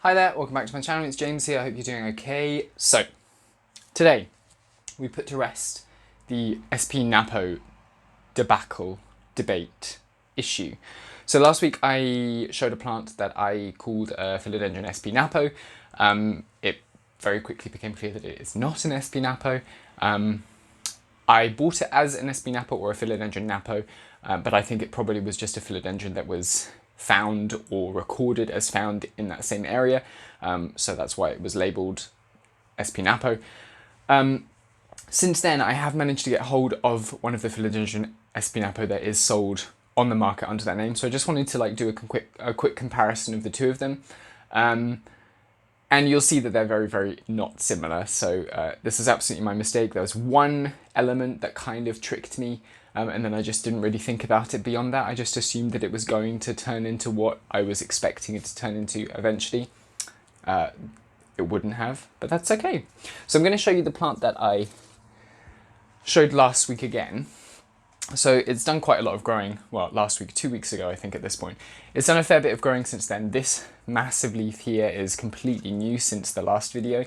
Hi there, welcome back to my channel, it's James here, I hope you're doing okay. So, today we put to rest the sp.Napo debacle, debate, issue. So last week I showed a plant that I called Philodendron sp.Napo. It very quickly became clear that it is not an sp.Napo. I bought it as an sp.Napo or a Philodendron Napo, but I think it probably was just a Philodendron that was found or recorded as found in that same area, so that's why it was labelled sp.Napo. Since then I have managed to get hold of one of the Philodendron sp.Napo that is sold on the market under that name, so I just wanted to do a quick comparison of the two of them, and you'll see that they're very not similar. So this is absolutely my mistake. There was one element that kind of tricked me, and then I just didn't really think about it beyond that. I just assumed that it was going to turn into what I was expecting it to turn into eventually. It wouldn't have, but that's okay. So I'm going to show you the plant that I showed last week again. So it's done quite a lot of growing, well, last week, 2 weeks ago, I think at this point. It's done a fair bit of growing since then. This massive leaf here is completely new since the last video.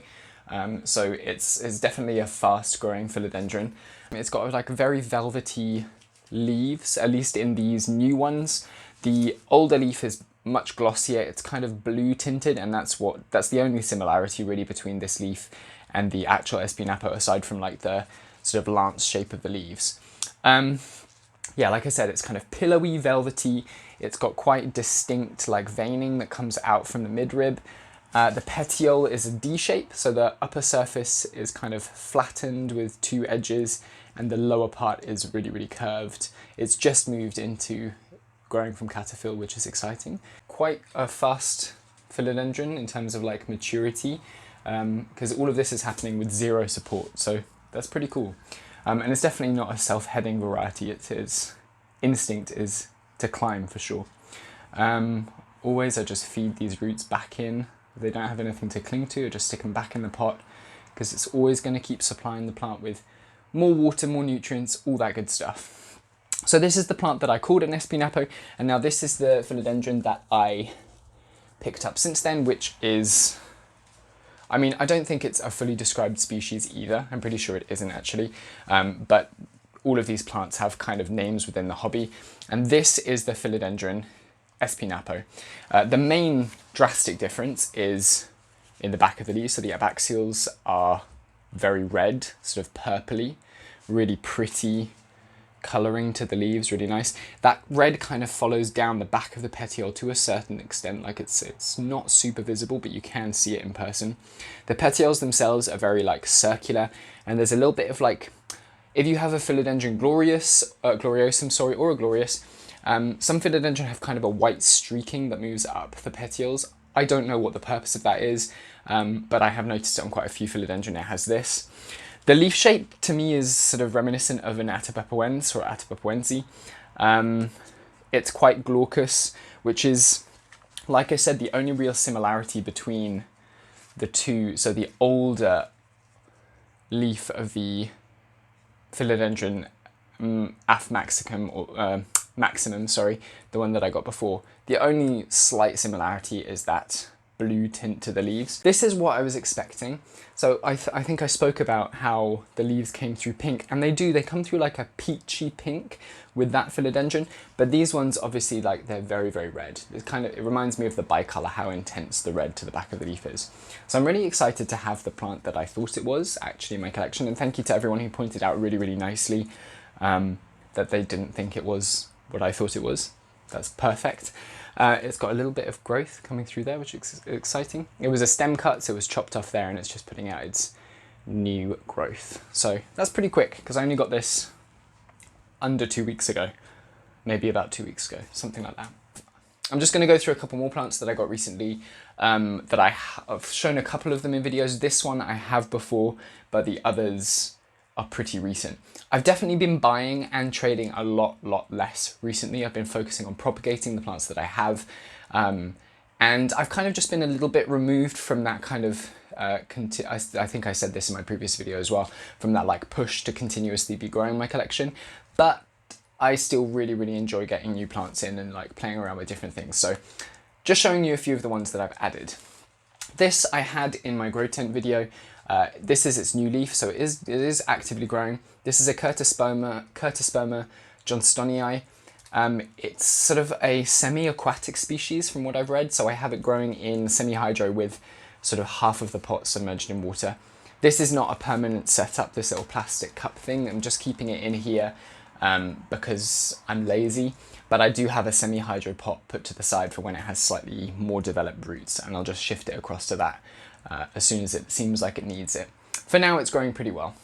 So it's definitely a fast growing philodendron. It's got very velvety leaves, at least in these new ones. The older leaf is much glossier, it's kind of blue tinted, and that's the only similarity really between this leaf and the actual sp.Napo, aside from the sort of lance shape of the leaves. Yeah, like I said, it's kind of pillowy, velvety. It's got quite distinct veining that comes out from the midrib. The petiole is a D shape, so the upper surface is kind of flattened with two edges, and the lower part is really curved. It's just moved into growing from cataphyll, which is exciting. Quite a fast philodendron in terms of maturity, because all of this is happening with zero support, so that's pretty cool. And it's definitely not a self-heading variety. Its instinct is to climb for sure. Always I just feed these roots back in. If they don't have anything to cling to, I just stick them back in the pot, because it's always going to keep supplying the plant with more water, more nutrients, all that good stuff. So this is the plant that I called an sp.Napo, and now this is the philodendron that I picked up since then, which is, I mean, I don't think it's a fully described species either. I'm pretty sure it isn't actually, but all of these plants have kind of names within the hobby, and this is the Philodendron sp.Napo. The main drastic difference is in the back of the leaves, so the abaxials are very red, sort of purpley, really pretty colouring to the leaves, really nice. That red kind of follows down the back of the petiole to a certain extent, it's not super visible, but you can see it in person. The petioles themselves are very circular, and there's a little bit of if you have a Philodendron gloriosum, or a glorious, some philodendron have kind of a white streaking that moves up the petioles. I don't know what the purpose of that is, but I have noticed it on quite a few philodendron. It has this. The leaf shape to me is sort of reminiscent of an Atapapuense or Atapapuense. It's quite glaucous, which is, like I said, the only real similarity between the two. So the older leaf of the Philodendron maximum, the one that I got before, the only slight similarity is that blue tint to the leaves. This is what I was expecting. So I think I spoke about how the leaves came through pink, and they come through a peachy pink with that philodendron, but these ones obviously they're very red. It reminds me of the bicolor, how intense the red to the back of the leaf is. So I'm really excited to have the plant that I thought it was actually in my collection, and thank you to everyone who pointed out really nicely that they didn't think it was what I thought it was. That's perfect. It's got a little bit of growth coming through there, which is exciting. It was a stem cut, so it was chopped off there, and it's just putting out its new growth. So that's pretty quick, because I only got this under 2 weeks ago, maybe about 2 weeks ago, something like that. I'm just going to go through a couple more plants that I got recently, that I've shown a couple of them in videos. This one I have before, but the others are pretty recent. I've definitely been buying and trading a lot less recently. I've been focusing on propagating the plants that I have, and I've kind of just been a little bit removed from that kind of, I think I said this in my previous video as well, from that push to continuously be growing my collection, but I still really enjoy getting new plants in and playing around with different things. So just showing you a few of the ones that I've added. This I had in my grow tent video. This is its new leaf, so it is actively growing. This is a Curtisperma johnstonii. It's sort of a semi-aquatic species from what I've read, so I have it growing in semi-hydro with sort of half of the pot submerged in water. This is not a permanent setup, this little plastic cup thing. I'm just keeping it in here because I'm lazy, but I do have a semi-hydro pot put to the side for when it has slightly more developed roots, and I'll just shift it across to that as soon as it seems like it needs it. For now, it's growing pretty well.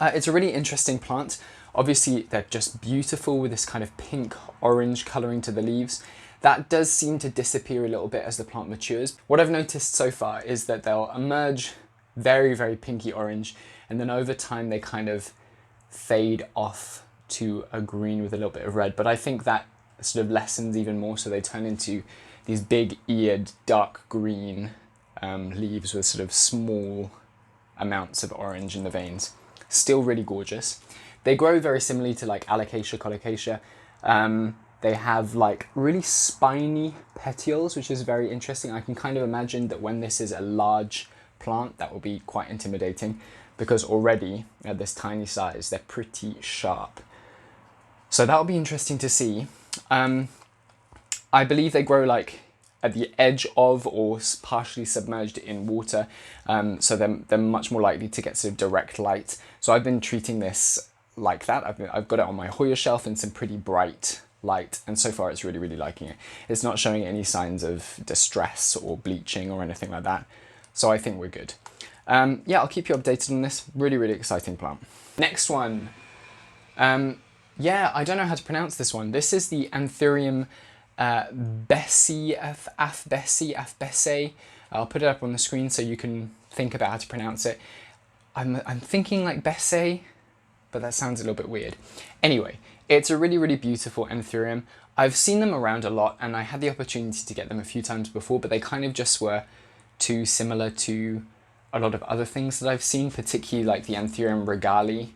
It's a really interesting plant. Obviously, they're just beautiful with this kind of pink-orange colouring to the leaves. That does seem to disappear a little bit as the plant matures. What I've noticed so far is that they'll emerge very, very pinky orange, and then over time they kind of fade off to a green with a little bit of red. But I think that sort of lessens even more, so they turn into these big eared dark green leaves with sort of small amounts of orange in the veins. Still really gorgeous. They grow very similarly to like alocasia, colocasia. They have like really spiny petioles, which is very interesting. I can kind of imagine that when this is a large plant, that will be quite intimidating, because already at this tiny size, they're pretty sharp. So that'll be interesting to see. I believe they grow like at the edge of or partially submerged in water, so they're much more likely to get sort of direct light. So I've been treating this like that. I've got it on my Hoya shelf in some pretty bright light, and so far it's really, really liking it. It's not showing any signs of distress or bleaching or anything like that, so I think we're good. Yeah, I'll keep you updated on this. Really, really exciting plant. Next one. Yeah, I don't know how to pronounce this one. This is the Anthurium Bessie. I'll put it up on the screen so you can think about how to pronounce it. I'm thinking like Bessie, but that sounds a little bit weird. Anyway, it's a really, really beautiful Anthurium. I've seen them around a lot, and I had the opportunity to get them a few times before, but they kind of just were too similar to a lot of other things that I've seen, particularly like the Anthurium regali.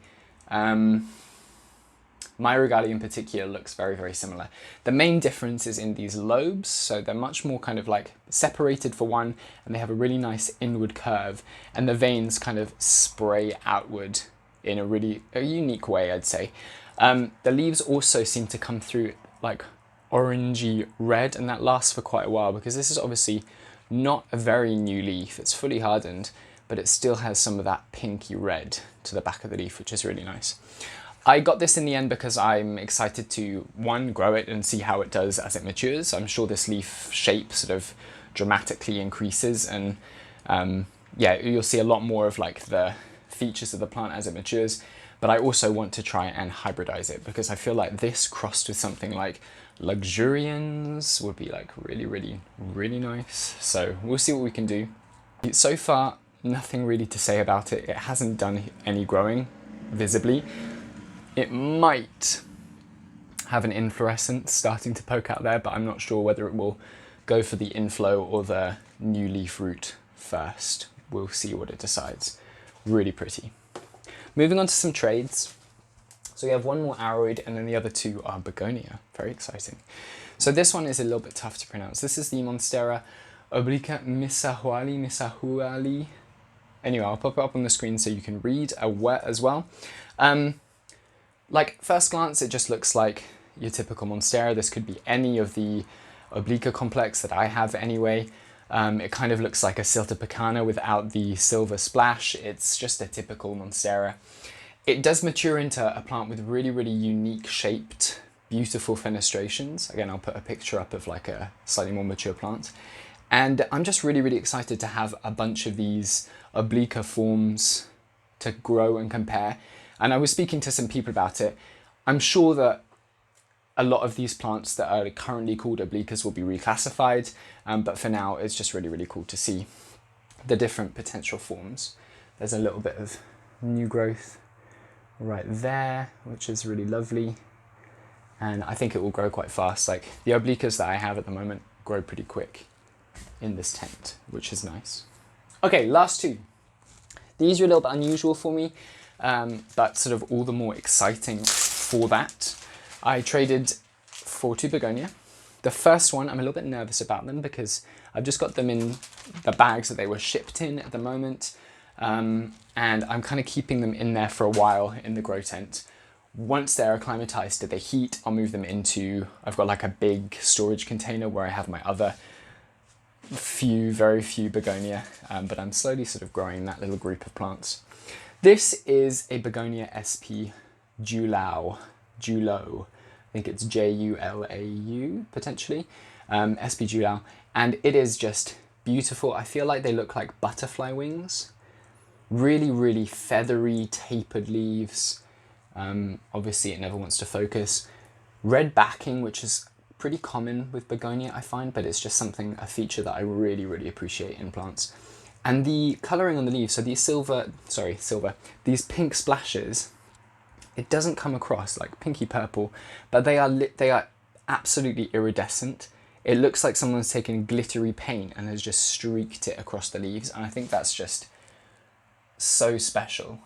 My regali in particular looks very, very similar. The main difference is in these lobes, so they're much more kind of like separated for one, and they have a really nice inward curve, and the veins kind of spray outward in a unique way, I'd say. The leaves also seem to come through like orangey red, and that lasts for quite a while, because this is obviously not a very new leaf. It's fully hardened, but it still has some of that pinky red to the back of the leaf, which is really nice. I got this in the end because I'm excited to, one, grow it and see how it does as it matures. I'm sure this leaf shape sort of dramatically increases, and yeah, you'll see a lot more of like the features of the plant as it matures. But I also want to try and hybridize it, because I feel like this crossed with something like luxurians would be like really, really, really nice. So we'll see what we can do. So far, nothing really to say about it. It hasn't done any growing visibly. It might have an inflorescence starting to poke out there, but I'm not sure whether it will go for the inflow or the new leaf root first. We'll see what it decides. Really pretty. Moving on to some trades. So we have one more aroid, and then the other two are begonia. Very exciting. So this one is a little bit tough to pronounce. This is the Monstera obliqua misahualli. Anyway, I'll pop it up on the screen so you can read as well. Like, first glance, it just looks like your typical Monstera. This could be any of the obliqua complex that I have anyway. It kind of looks like a Silta picana without the silver splash. It's just a typical Monstera. It does mature into a plant with really, really unique shaped, beautiful fenestrations. Again, I'll put a picture up of like a slightly more mature plant. And I'm just really, really excited to have a bunch of these obliqua forms to grow and compare. And I was speaking to some people about it. I'm sure that a lot of these plants that are currently called obliquas will be reclassified, but for now it's just really, really cool to see the different potential forms. There's a little bit of new growth right there, which is really lovely, and I think it will grow quite fast. Like, the obliquas that I have at the moment grow pretty quick in this tent, which is nice. Okay, last two. These are a little bit unusual for me, but sort of all the more exciting for that. I traded for two begonia. The first one, I'm a little bit nervous about them because I've just got them in the bags that they were shipped in at the moment. And I'm kind of keeping them in there for a while in the grow tent. Once they're acclimatized to the heat, I'll move them into, I've got like a big storage container where I have my other very few begonia, but I'm slowly sort of growing that little group of plants. This is a Begonia sp. Julau. I think it's Julau, potentially. Sp. Julau. And it is just beautiful. I feel like they look like butterfly wings. Really feathery, tapered leaves. Obviously it never wants to focus. Red backing, which is pretty common with begonia, I find, but it's just a feature that I really appreciate in plants. And the colouring on the leaves, so these these pink splashes, it doesn't come across like pinky purple, but they are absolutely iridescent. It looks like someone's taken glittery paint and has just streaked it across the leaves, and I think that's just so special.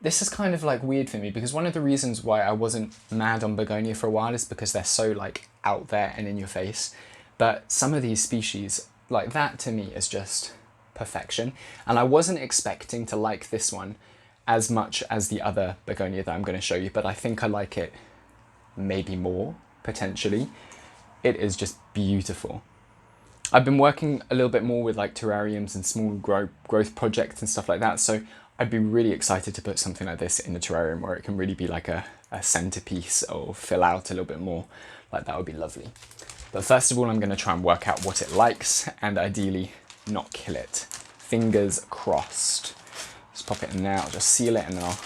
This is kind of like weird for me because one of the reasons why I wasn't mad on begonia for a while is because they're so like out there and in your face. But some of these species, like that to me is just perfection. And I wasn't expecting to like this one as much as the other begonia that I'm going to show you, but I think I like it maybe more, potentially. It is just beautiful. I've been working a little bit more with like terrariums and small growth projects and stuff like that, so I'd be really excited to put something like this in the terrarium where it can really be like a centerpiece or fill out a little bit more. Like that would be lovely. But first of all, I'm going to try and work out what it likes and ideally not kill it. Fingers crossed. Just pop it in there, I'll just seal it and then I'll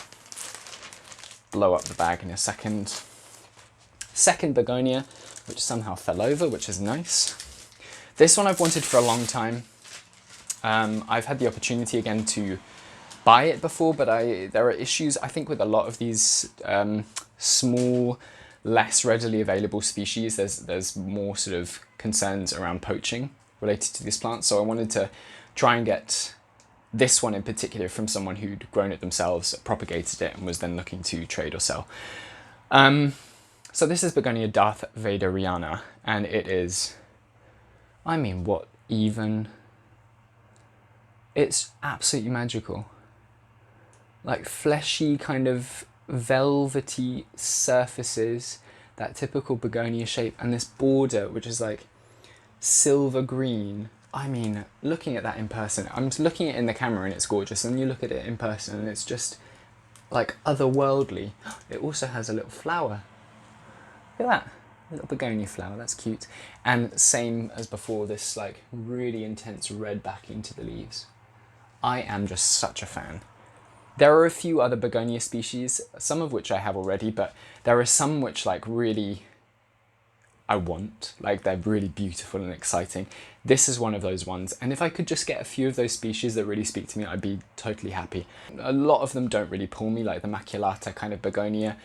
blow up the bag in a second. Second begonia, which somehow fell over, which is nice. This one I've wanted for a long time. I've had the opportunity again to buy it before, but there are issues I think with a lot of these small, less readily available species. There's more sort of concerns around poaching related to these plants, so I wanted to try and get this one in particular from someone who'd grown it themselves, propagated it, and was then looking to trade or sell. So this is Begonia darthvaderiana, and it is, I mean, what even? It's absolutely magical. Like fleshy, kind of velvety surfaces, that typical begonia shape, and this border, which is like silver green. I mean, looking at that in person, I'm just looking at it in the camera and it's gorgeous, and you look at it in person and it's just like otherworldly. It also has a little flower. Look at that, a little begonia flower, that's cute. And same as before, this like really intense red backing to the leaves. I am just such a fan. There are a few other begonia species, some of which I have already, but there are some which like really I want, like they're really beautiful and exciting. This is one of those ones, and if I could just get a few of those species that really speak to me, I'd be totally happy. A lot of them don't really pull me, like the maculata kind of begonia,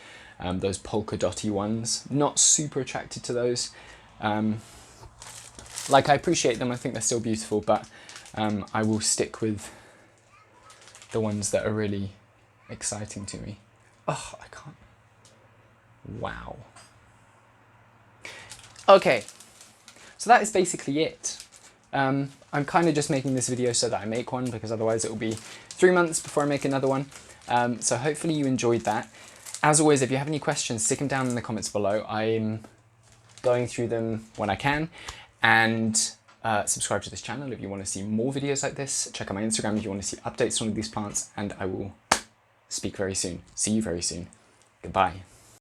those polka dotty ones. Not super attracted to those. Like I appreciate them, I think they're still beautiful, but I will stick with the ones that are really exciting to me. Oh, I can't. Wow. Okay, so that is basically it. I'm kind of just making this video so that I make one, because otherwise it will be 3 months before I make another one. So hopefully you enjoyed that. As always, if you have any questions, stick them down in the comments below. I'm going through them when I can. And subscribe to this channel if you want to see more videos like this. Check out my Instagram if you want to see updates on these plants, and I will speak very soon. See you very soon. Goodbye.